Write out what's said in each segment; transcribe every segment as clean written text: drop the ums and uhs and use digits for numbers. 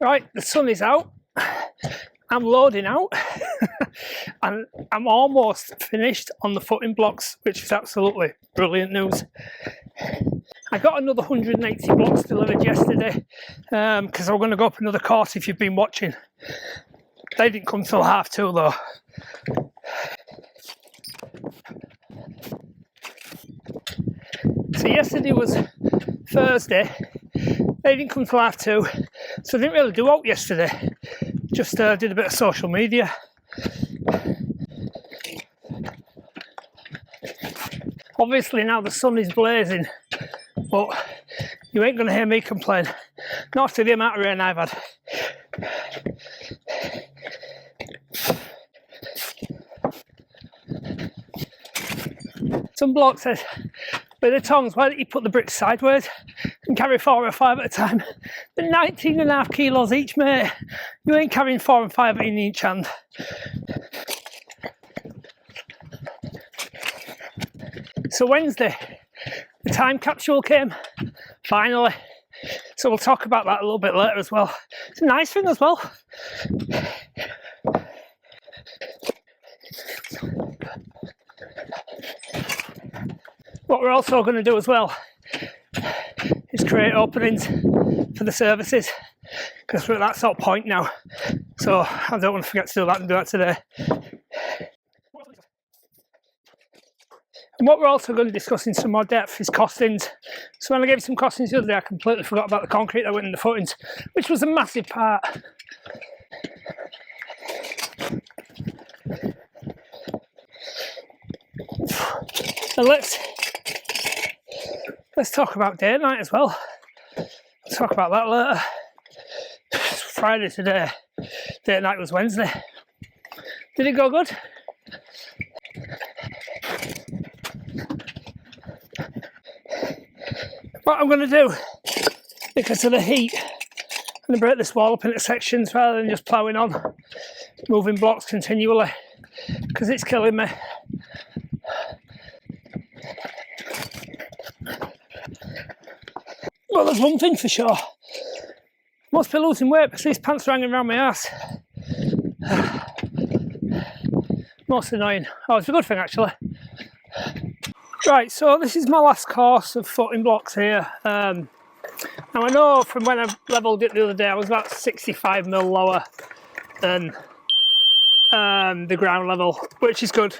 Right, the sun is out. I'm loading out and I'm almost finished on the footing blocks, which is absolutely brilliant news. I got another 180 blocks delivered yesterday because I'm going to go up another course if you've been watching. They didn't come till 2:30 though. So yesterday was Thursday. They didn't come till 2:30, so I didn't really do out yesterday. Just did a bit of social media. Obviously now the sun is blazing, but you ain't going to hear me complain. Not after the amount of rain I've had. Some bloke said, with the tongs, why don't you put the bricks sideways and carry 4 or 5 at a time? They're 19.5 kilos each, mate. You ain't carrying 4 and 5 in each hand. So Wednesday, the time capsule came, finally. So we'll talk about that a little bit later as well. It's a nice thing as well. What we're also going to do as well is create openings for the services, because we're at that sort of point now. So I don't want to forget to do that and do that today. And what we're also going to discuss in some more depth is costings. So when I gave you some costings the other day, I completely forgot about the concrete that went in the footings, which was a massive part. So let's talk about day night as well. Let's talk about that later. It's Friday today. Day night was Wednesday. Did it go good? What I'm going to do, because of the heat, I'm going to break this wall up into sections rather than just ploughing on, moving blocks continually, because it's killing me. Well, there's one thing for sure. Must be losing weight because these pants are hanging around my ass. Most annoying. Oh, it's a good thing actually. Right, so this is my last course of footing blocks here. Now I know from when I levelled it the other day, I was about 65mm lower than the ground level, which is good.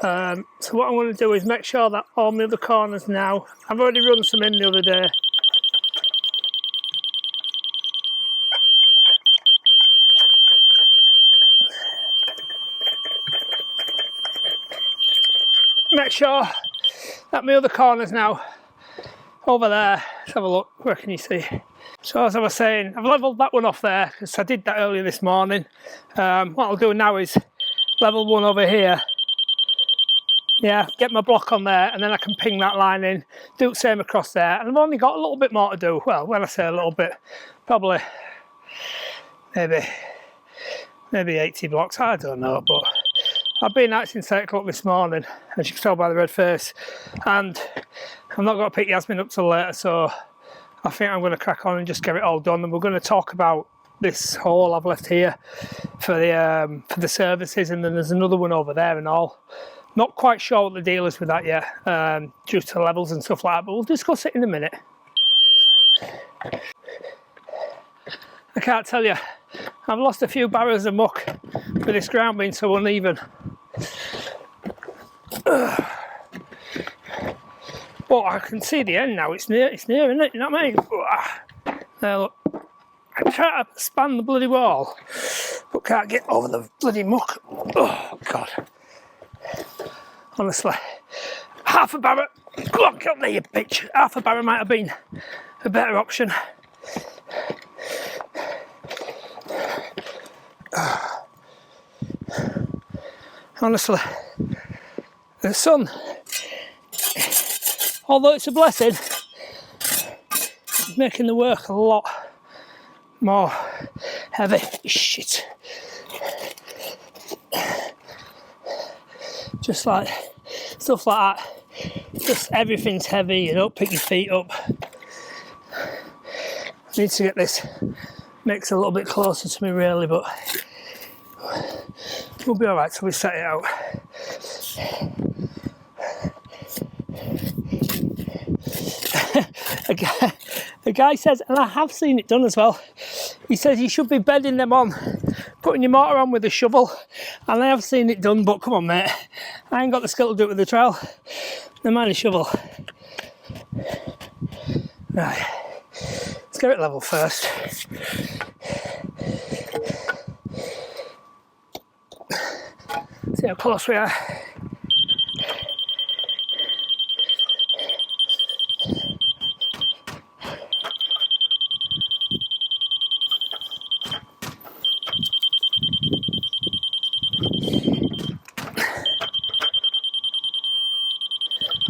So what I'm going to do is make sure that all my other corners now, I've already run some in the other day. Make sure that my other corners now over there. Let's have a look. Where can you see? So as I was saying, I've levelled that one off there because I did that earlier this morning. What I'll do now is level one over here. Yeah, get my block on there and then I can ping that line in, do the same across there, and I've only got a little bit more to do. Well, when I say a little bit, probably maybe 80 blocks, I don't know, but I've been out since 8 o'clock this morning, as you can tell by the red face, and I'm not going to pick Yasmin up till later, so I think I'm going to crack on and just get it all done. And we're going to talk about this hole I've left here for the services, and then there's another one over there and all. Not quite sure what the deal is with that yet, due to levels and stuff like that, but we'll discuss it in a minute. I can't tell you, I've lost a few barrows of muck with this ground being so uneven. But I can see the end now, it's near, isn't it? You know what I mean? There, look. I try to span the bloody wall, but can't get over the bloody muck. Oh, God. Honestly, half a barrow, go on, get up there you bitch, half a barrow might have been a better option. Honestly, the sun, although it's a blessing, is making the work a lot more heavy. Shit. Just like stuff like that, just everything's heavy, you don't pick your feet up. I need to get this mix a little bit closer to me really, but we'll be alright till we set it out. A guy says, and I have seen it done as well, he says you should be bedding them on, putting your mortar on with a shovel, and I have seen it done, but come on mate, I ain't got the skill to do it with the trowel, never mind a shovel. Right, let's get it level first. See how close we are.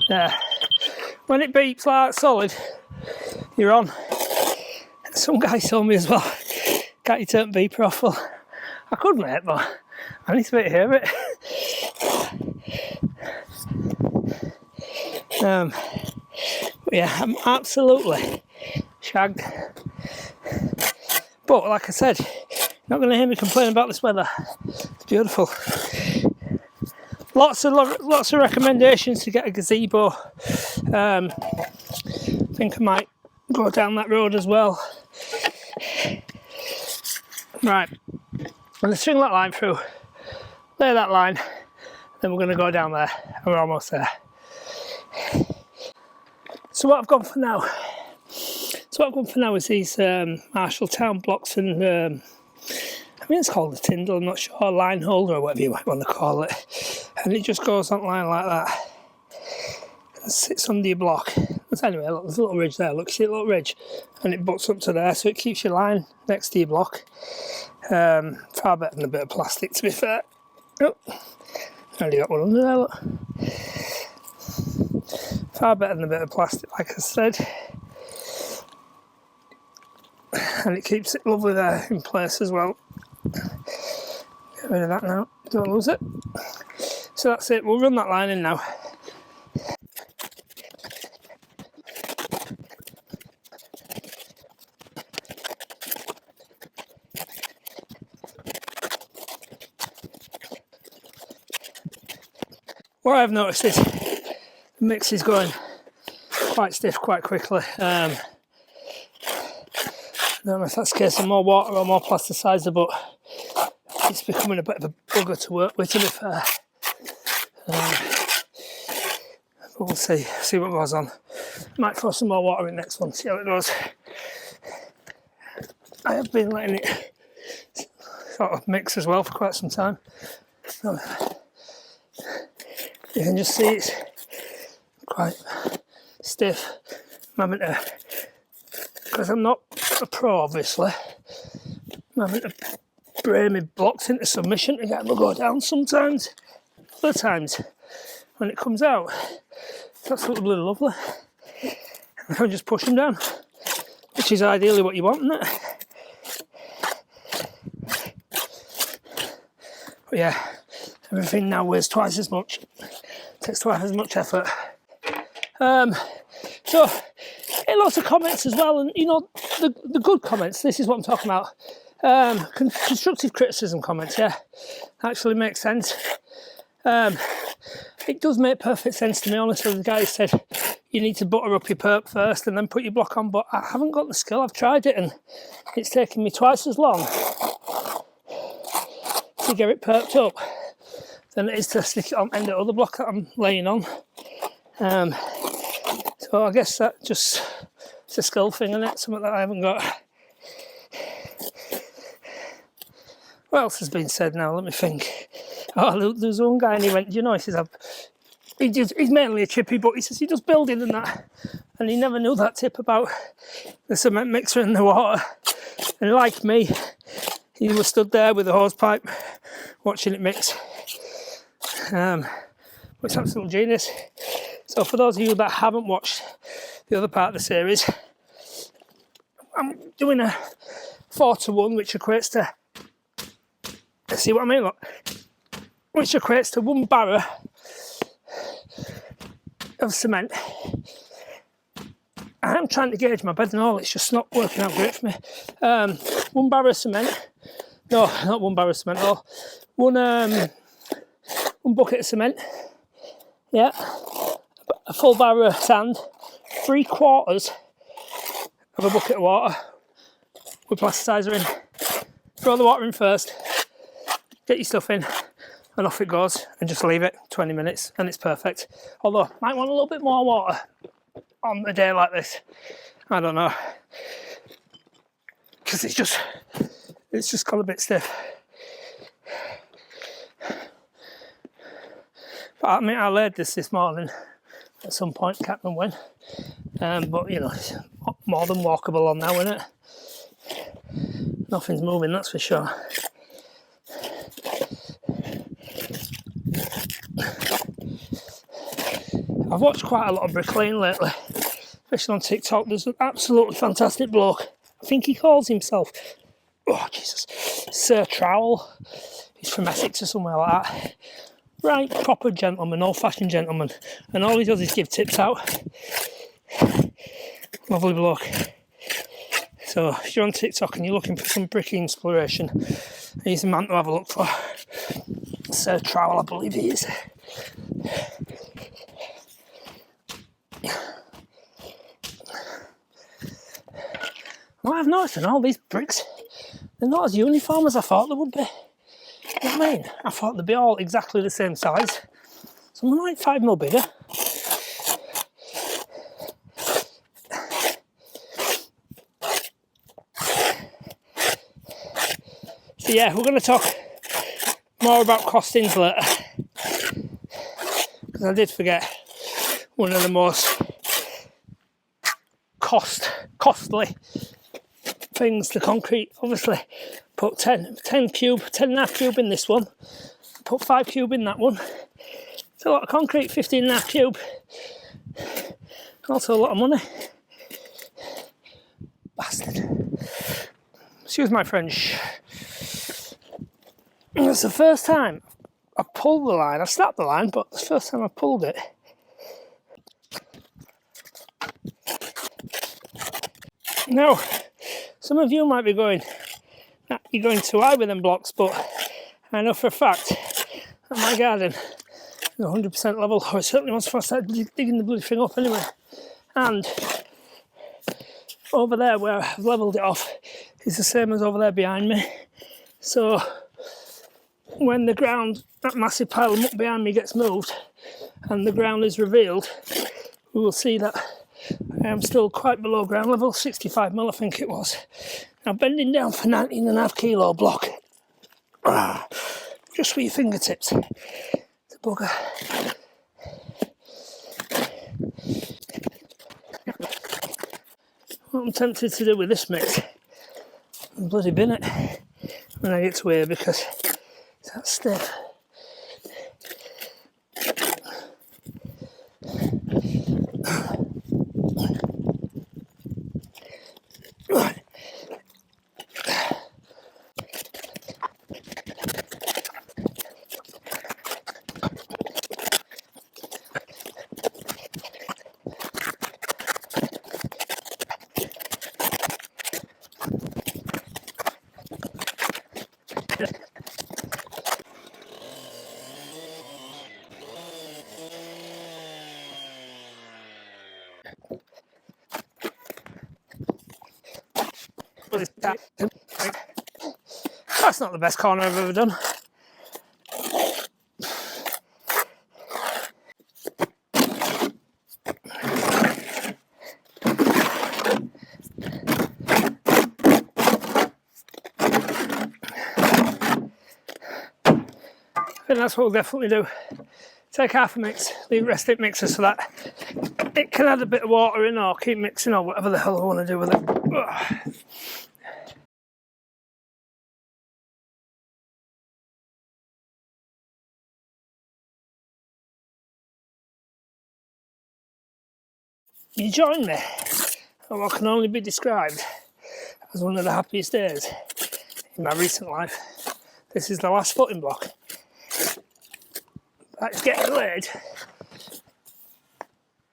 Yeah, when it beeps like solid, you're on. Some guy told me as well, can't you turn beeper off? Well, I could mate, but I need to be able to hear it. But yeah, I'm absolutely shagged. But like I said, you're not going to hear me complain about this weather. It's beautiful. Lots of recommendations to get a gazebo. I think I might go down that road as well. Right, I'm going to string that line through, lay that line, then we're going to go down there, and we're almost there. So what I've gone for now is these Marshalltown blocks and I mean it's called a Tyndall, I'm not sure, a line holder or whatever you might want to call it. And it just goes on line like that. It sits under your block. But anyway, look, there's a little ridge there, look, see a little ridge? And it butts up to there, so it keeps your line next to your block. Far better than a bit of plastic, to be fair. Oh, already got one under there, look. Far better than a bit of plastic, like I said. And it keeps it lovely there in place as well. Get rid of that now, don't lose it. So that's it, we'll run that line in now. What I've noticed is the mix is going quite stiff quite quickly. I don't know if that's the case of more water or more plasticizer, but it's becoming a bit of a bugger to work with, to be fair. But we'll see what goes on. Might throw some more water in next one, see how it goes. I have been letting it sort of mix as well for quite some time. So you can just see it's quite stiff. I'm having to, because I'm not a pro obviously, I'm having to brain my blocks into submission to get them to go down sometimes. Other times, when it comes out, it's absolutely lovely. I can just push them down, which is ideally what you want, isn't it? But yeah, everything now weighs twice as much, takes twice as much effort. So, lots of comments as well, and you know, the good comments, this is what I'm talking about. Constructive criticism comments, yeah, actually makes sense. It does make perfect sense to me, honestly. The guy said you need to butter up your perp first and then put your block on, but I haven't got the skill. I've tried it and it's taken me twice as long to get it perked up than it is to stick it on the end of the other block that I'm laying on. So I guess that just, it's a skill thing, isn't it? Something that I haven't got. What else has been said now? Let me think. Oh, there's one guy and he went, you know, he says, he's mainly a chippy, but he says he does building and that. And he never knew that tip about the cement mixer in the water. And like me, he was stood there with a hose pipe watching it mix. It's absolute genius. So for those of you that haven't watched the other part of the series, I'm doing a 4-to-1, which equates to, see what I mean, look, which equates to 1 barrel of cement I am trying to gauge my bed and all, it's just not working out great for me. 1 barrel of cement. No, not 1 barrel of cement at all. One bucket of cement. Yeah. A full barrel of sand. 3/4 of a bucket of water with plasticizer in. Throw the water in first. Get your stuff in. And off it goes. And just leave it 20 minutes and it's perfect. Although, might want a little bit more water on a day like this. I don't know. Because it's just got a bit stiff. But I mean, I laid this morning at some point, can't remember when. But you know, it's more than walkable on now, isn't it? Nothing's moving, that's for sure. I've watched quite a lot of bricklaying lately, especially on TikTok. There's an absolutely fantastic bloke. I think he calls himself, oh Jesus, Sir Trowel. He's from Essex or somewhere like that. Right, proper gentleman, old-fashioned gentleman. And all he does is give tips out. Lovely bloke. So if you're on TikTok and you're looking for some bricky inspiration, he's the man to have a look for. Sir Trowel, I believe he is. Well, I've noticed in all these bricks, they're not as uniform as I thought they would be. You know what I mean? I thought they'd be all exactly the same size. Some are like 5mm bigger. So yeah, we're going to talk more about costings later. Because I did forget one of the most costly things, the concrete. Obviously put 10 cube, 10.5 cube in this one, put 5 cube in that one. It's a lot of concrete, 15.5 cube, also a lot of money. Bastard, excuse my French. It's the first time I pulled the line. I've snapped the line, but it's the first time I pulled it. Now, some of you might be going, you're going too high with them blocks, but I know for a fact that my garden is 100% level, or it certainly was before I started digging the bloody thing up anyway. And over there where I've levelled it off is the same as over there behind me. So when the ground, that massive pile of muck behind me gets moved and the ground is revealed, we will see that I am still quite below ground level, 65mm I think it was. Now bending down for 19.5 kilo block, just with your fingertips, it's a bugger. What I'm tempted to do with this mix, I'm bloody bin it when I get to here because it's that stiff. That's not the best corner I've ever done. I think that's what we'll definitely do. Take half a mix, leave the rest of it mixer so that it can add a bit of water in or keep mixing or whatever the hell I want to do with it. Ugh. You join me on what can only be described as one of the happiest days in my recent life. This is the last footing block. That's getting laid.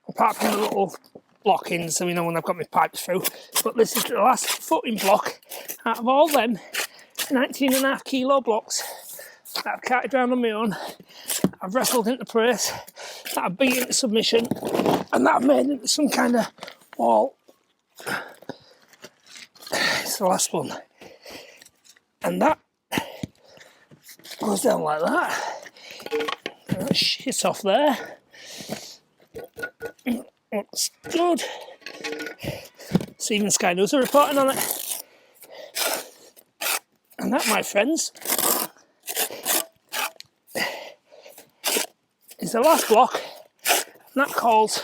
Apart from the little block-ins, so when I've got my pipes through. But this is the last footing block out of all them 19.5 kilo blocks that I've carted around on my own. I've wrestled into place, that I've beat into submission, and that I've made into some kind of wall. It's the last one. And that goes down like that. And that shits off there. Looks good. Even Sky News are reporting on it. And that, my friends, is the last block. And that calls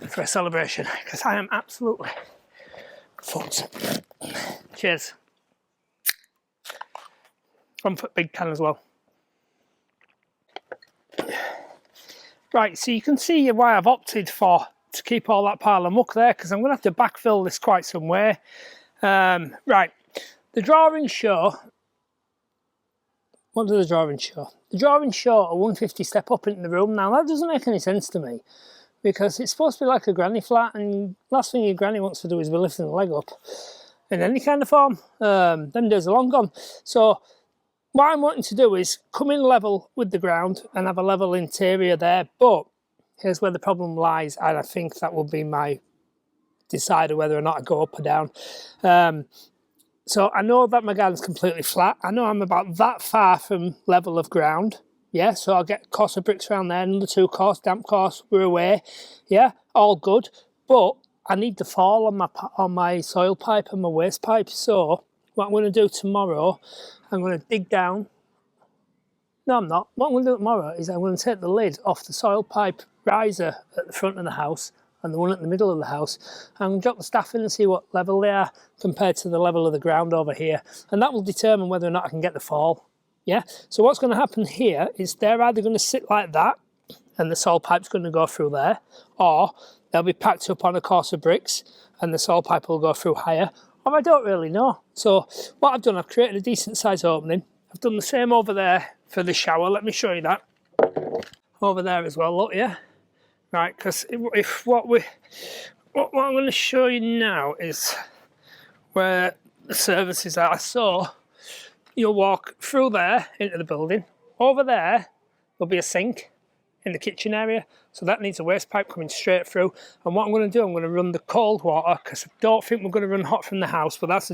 for a celebration, because I am absolutely fucked. Cheers. One foot big can as well. Right, so you can see why I've opted to keep all that pile of muck there, because I'm going to have to backfill this quite some way. Right, the drawings show... What do the drawings show? The drawings show a 150 step up into the room. Now, that doesn't make any sense to me, because it's supposed to be like a granny flat, and last thing your granny wants to do is be lifting the leg up in any kind of form. Them days are long gone. So what I'm wanting to do is come in level with the ground and have a level interior there, but here's where the problem lies, and I think that will be my decider whether or not I go up or down. So I know that my garden's completely flat. I know I'm about that far from level of ground. Yeah, so I'll get course of bricks around there, another 2 course, damp course, we're away. Yeah, all good. But I need the fall on my soil pipe and my waste pipe. So what I'm going to do tomorrow, I'm going to dig down. No, I'm not. What I'm going to do tomorrow is I'm going to take the lid off the soil pipe riser at the front of the house and the one at the middle of the house. I'm going to drop the staff in and see what level they are compared to the level of the ground over here. And that will determine whether or not I can get the fall. Yeah, so what's going to happen here is they're either going to sit like that and the soil pipe's going to go through there, or they'll be packed up on a course of bricks and the soil pipe will go through higher, or I don't really know. So what I've done, I've created a decent size opening. I've done the same over there for the shower. Let me show you that. Over there as well, look, yeah? Right, because if what I'm going to show you now is where the services are. So you'll walk through there into the building. Over there, there'll be a sink in the kitchen area. So that needs a waste pipe coming straight through. And what I'm going to do, I'm going to run the cold water, because I don't think we're going to run hot from the house, but that's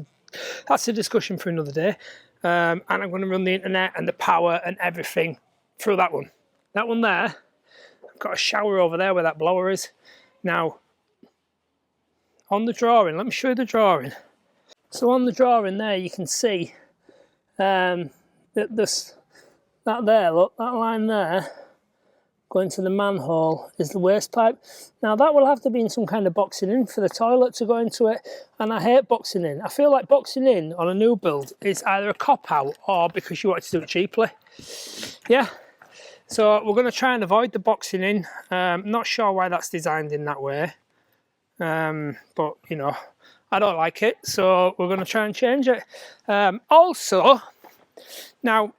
a discussion for another day. And I'm going to run the internet and the power and everything through that one. That one there, I've got a shower over there where that blower is. Now, on the drawing, let me show you the drawing. So on the drawing there, you can see that there, look, that line there, going to the manhole is the waste pipe. Now that will have to be in some kind of boxing in for the toilet to go into it, and I hate boxing in. I feel like boxing in on a new build is either a cop-out or because you want to do it cheaply. Yeah, so we're going to try and avoid the boxing in. Not sure why that's designed in that way, but you know, I don't like it, so we're going to try and change it. Also, now,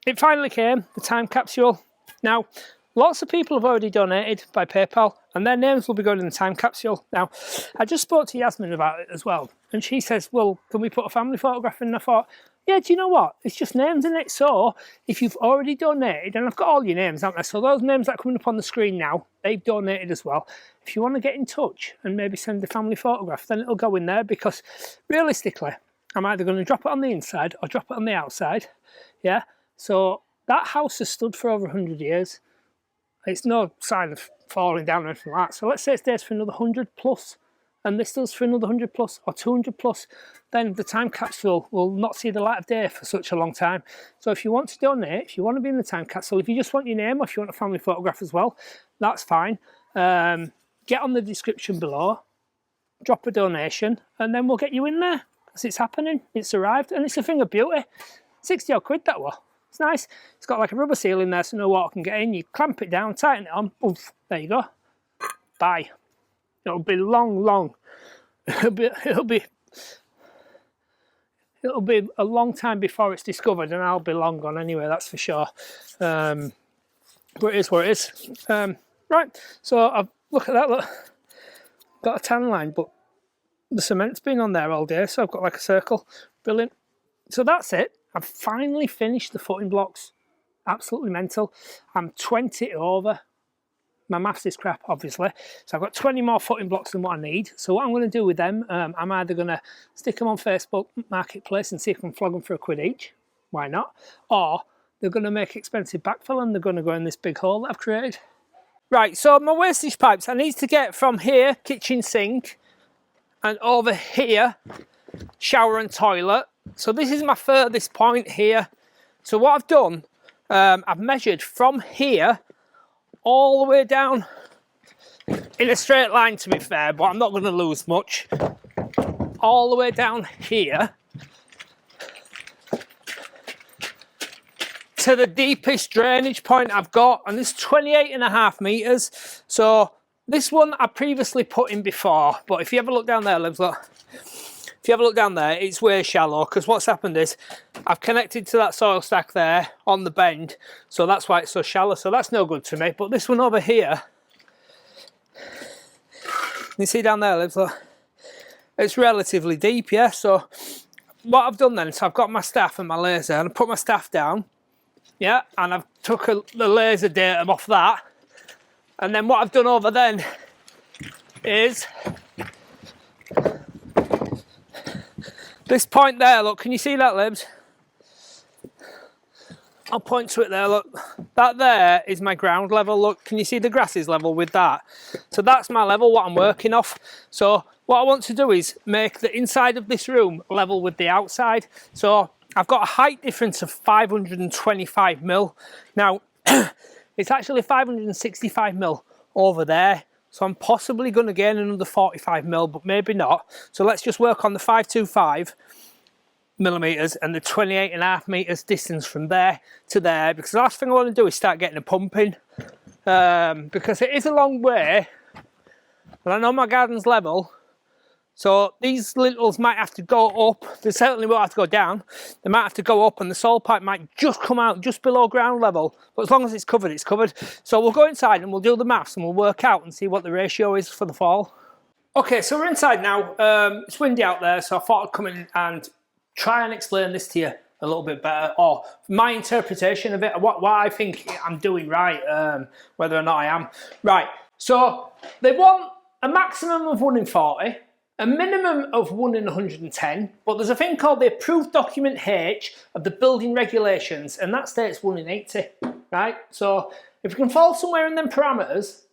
it finally came, the time capsule. Now, lots of people have already donated by PayPal, and their names will be going in the time capsule. Now, I just spoke to Yasmin about it as well, and she says, well, can we put a family photograph in? And I thought, yeah, do you know what? It's just names in it. So if you've already donated, and I've got all your names, haven't I? So those names that are coming up on the screen now, they've donated as well. If you want to get in touch and maybe send a family photograph, then it'll go in there, because realistically, I'm either going to drop it on the inside or drop it on the outside. Yeah, so that house has stood for over 100 years. It's no sign of falling down or anything like that. So let's say it stays for another 100 plus, and this does for another 100 plus or 200 plus, then the time capsule will not see the light of day for such a long time. So if you want to donate, if you want to be in the time capsule, if you just want your name or if you want a family photograph as well, that's fine. Get on the description below, drop a donation, and then we'll get you in there, because it's happening, it's arrived, and it's a thing of beauty. 60 odd quid that was. It's nice. It's got like a rubber seal in there so no water can get in. You clamp it down, tighten it on, oof, there you go. Bye. It'll be long. It'll be a long time before it's discovered, and I'll be long gone anyway, that's for sure. But it is what it is. Right, so look at that, look. got a tan line, but the cement's been on there all day, so I've got like a circle. Brilliant. So that's it. I've finally finished the footing blocks. Absolutely mental. I'm 20 over. My maths is crap, obviously. So I've got 20 more footing blocks than what I need. So what I'm going to do with them, I'm either going to stick them on Facebook Marketplace and see if I can flog them for £1 each. Why not? Or they're going to make expensive backfill and they're going to go in this big hole that I've created. Right, so my wastage pipes, I need to get from here, kitchen sink, and over here, shower and toilet. So this is my furthest point here. So what I've done, I've measured from here all the way down in a straight line, to be fair, but I'm not going to lose much. All the way down here to the deepest drainage point I've got, and it's 28.5 metres. So this one I previously put in before, but if you ever look down there, Libs, look. If you have a look down there, it's way shallow, because what's happened is I've connected to that soil stack there on the bend, so that's why it's so shallow, so that's no good to me. But this one over here, you see down there, Libs, look, it's relatively deep, yeah? So what I've done then, so I've got my staff and my laser, and I put my staff down, yeah, and I've took the laser data off that, and then what I've done over then is this point there, look, can you see that, Libs? I'll point to it there, look. That there is my ground level, look. Can you see the grass is level with that? So that's my level, what I'm working off. So what I want to do is make the inside of this room level with the outside. So I've got a height difference of 525 mil. Now, it's actually 565 mil over there. So I'm possibly going to gain another 45 mil, but maybe not. So let's just work on the 525 millimeters and the 28.5 meters distance from there to there, because the last thing I want to do is start getting a pump in, because it is a long way, and I know my garden's level, so these lintels might have to go up. They certainly won't have to go down. They might have to go up, and the soil pipe might just come out just below ground level. But as long as it's covered, it's covered. So we'll go inside and we'll do the maths and we'll work out and see what the ratio is for the fall. Okay, so we're inside now. It's windy out there, so I thought I'd come in and try and explain this to you a little bit better, or my interpretation of it, what I think I'm doing right, whether or not I am. Right, so they want a maximum of 1 in 40, a minimum of 1 in 110, but there's a thing called the approved document H of the building regulations, and that states 1 in 80, right? So if we can fall somewhere in them parameters,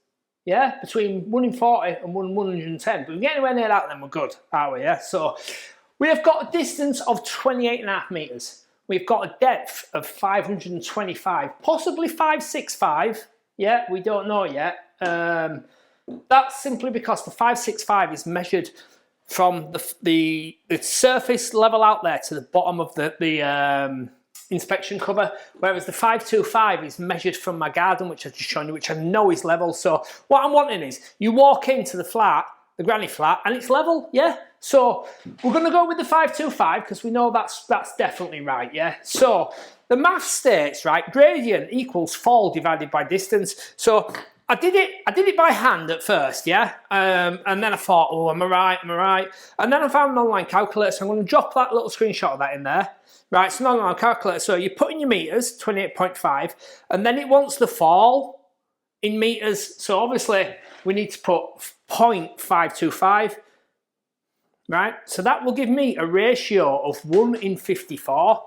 yeah, between 1 in 40 and 1 in 110, but if we get anywhere near that, then we're good, aren't we, yeah? So we have got a distance of 28.5 metres. We've got a depth of 525, possibly 565, yeah, we don't know yet. That's simply because the 565 is measured from the surface level out there to the bottom of the inspection cover, whereas the 525 is measured from my garden, which I've just shown you, which I know is level. So what I'm wanting is you walk into the flat, the granny flat, and it's level, yeah? So we're going to go with the 525 because we know that's definitely right, yeah? So the math states, right, gradient equals fall divided by distance. So I did it by hand at first, yeah? And then I thought, oh, am I right? And then I found an online calculator, so I'm going to drop that little screenshot of that in there. Right, it's an online calculator, so you put in your meters, 28.5, and then it wants the fall in meters. So obviously we need to put 0.525, right? So that will give me a ratio of 1 in 54.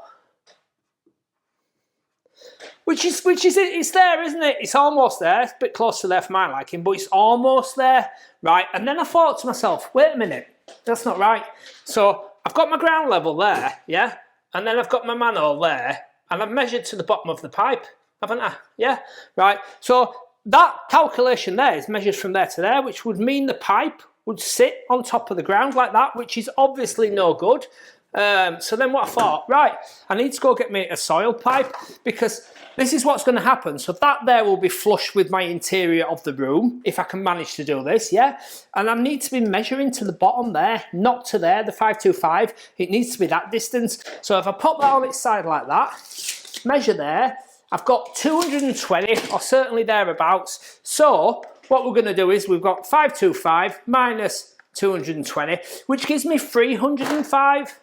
Which is it's there, isn't it? It's almost there. It's a bit close to there for my liking, but it's almost there, right? And then I thought to myself, wait a minute, that's not right. So I've got my ground level there, yeah? And then I've got my manhole there, and I've measured to the bottom of the pipe, haven't I? Yeah, right. So that calculation there is measured from there to there, which would mean the pipe would sit on top of the ground like that, which is obviously no good. So then what I thought, right, I need to go get me a soil pipe, because this is what's going to happen. So that there will be flush with my interior of the room, if I can manage to do this, yeah? And I need to be measuring to the bottom there, not to there, the 525. It needs to be that distance. So if I pop that on its side like that, measure there, I've got 220, or certainly thereabouts. So what we're going to do is we've got 525 minus 220, which gives me 305. Is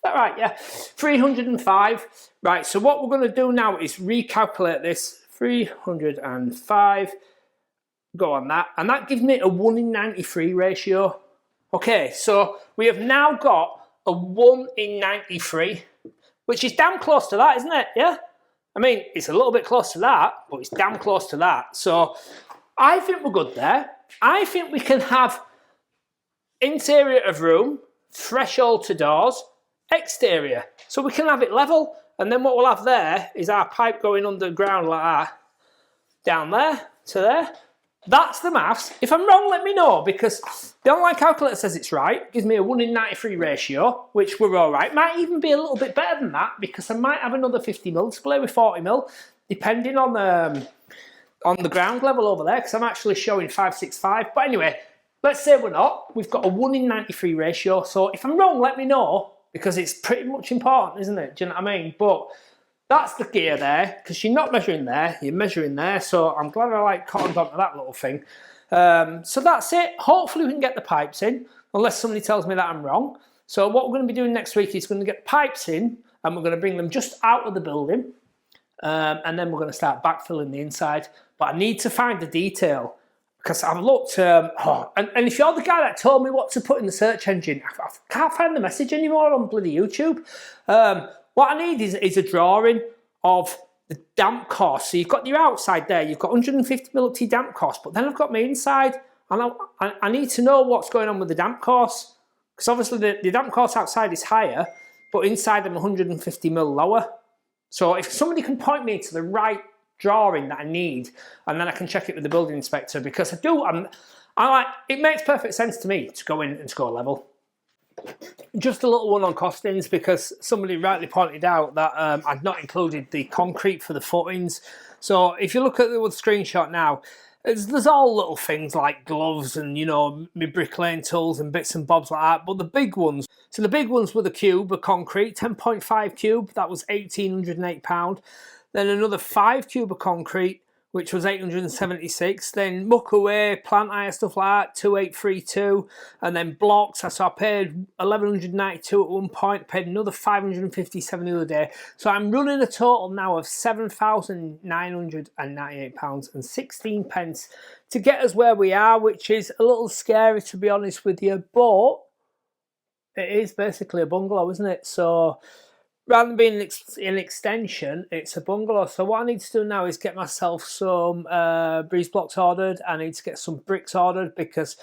that right? Yeah, 305. Right, so what we're going to do now is recalculate this. 305, go on that, and that gives me a 1 in 93 ratio. Okay, so we have now got a 1 in 93, which is damn close to that, isn't it? Yeah? I mean, it's a little bit close to that, but it's damn close to that. So I think we're good there. I think we can have interior of room, threshold to doors, exterior. So we can have it level, and then what we'll have there is our pipe going underground like that, down there to there. That's the maths. If I'm wrong, let me know, because the online calculator says it's right. It gives me a 1 in 93 ratio, which we're all right. Might even be a little bit better than that, because I might have another 50mm to play with 40mm, depending on the ground level over there, because I'm actually showing 565. But anyway, let's say we're not. We've got a 1 in 93 ratio. So if I'm wrong, let me know, because it's pretty much important, isn't it? Do you know what I mean? But that's the gear there, because you're not measuring there, you're measuring there. So I'm glad I cottoned onto that little thing. So that's it. Hopefully we can get the pipes in, unless somebody tells me that I'm wrong. So what we're going to be doing next week is going to get the pipes in, and we're going to bring them just out of the building. And then we're going to start backfilling the inside. But I need to find the detail, because I've looked, and if you're the guy that told me what to put in the search engine, I can't find the message anymore on bloody YouTube. What I need is a drawing of the damp cost. So you've got your outside there, you've got 150mm damp cost, but then I've got my inside, and I need to know what's going on with the damp cost, because obviously the damp cost outside is higher, but inside I'm 150mm lower. So if somebody can point me to the right drawing that I need, and then I can check it with the building inspector, because it makes perfect sense to me to go in and score level. Just a little one on costings, because somebody rightly pointed out that I'd not included the concrete for the footings. So if you look at the screenshot now, there's all little things like gloves and, you know, my bricklaying tools and bits and bobs like that. But the big ones, so the big ones were the cube of concrete, 10.5 cube, that was £1,808. Then another 5 cube of concrete, which was 876. Then muck away, plant hire, stuff like that, 2832. And then blocks, so I paid 1192 at one point, paid another 557 the other day. So I'm running a total now of £7,998 and 16 pence to get us where we are, which is a little scary, to be honest with you, but it is basically a bungalow, isn't it? So rather than being an extension, it's a bungalow. So what I need to do now is get myself some breeze blocks ordered. I need to get some bricks ordered, because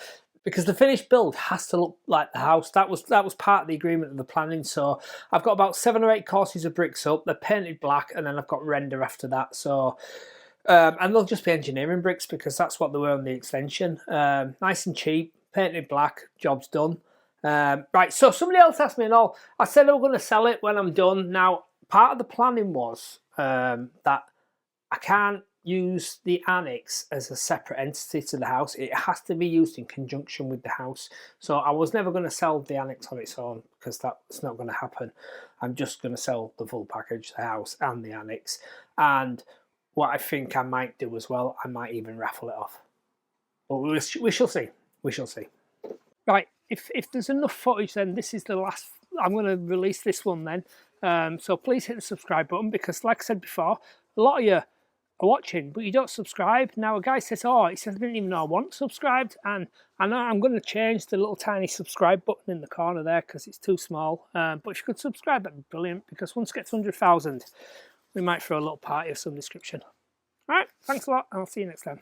the finished build has to look like the house. That was part of the agreement of the planning. So I've got about 7 or 8 courses of bricks up. They're painted black, and then I've got render after that. So and they'll just be engineering bricks, because that's what they were on the extension. Nice and cheap, painted black, job's done. Right, so somebody else asked me, and all, I said I'm going to sell it when I'm done. Now, part of the planning was that I can't use the annex as a separate entity to the house. It has to be used in conjunction with the house. So I was never going to sell the annex on its own, because that's not going to happen. I'm just going to sell the full package, the house and the annex. And what I think I might do as well, I might even raffle it off. But we shall see. We shall see. Right. If there's enough footage, then this is the last. I'm going to release this one then. So please hit the subscribe button, because like I said before, a lot of you are watching, but you don't subscribe. Now a guy says, oh, he says, I didn't even know I want subscribed. And I know I'm going to change the little tiny subscribe button in the corner there, because it's too small. But if you could subscribe, that'd be brilliant, because once it gets 100,000, we might throw a little party of some description. All right, thanks a lot, and I'll see you next time.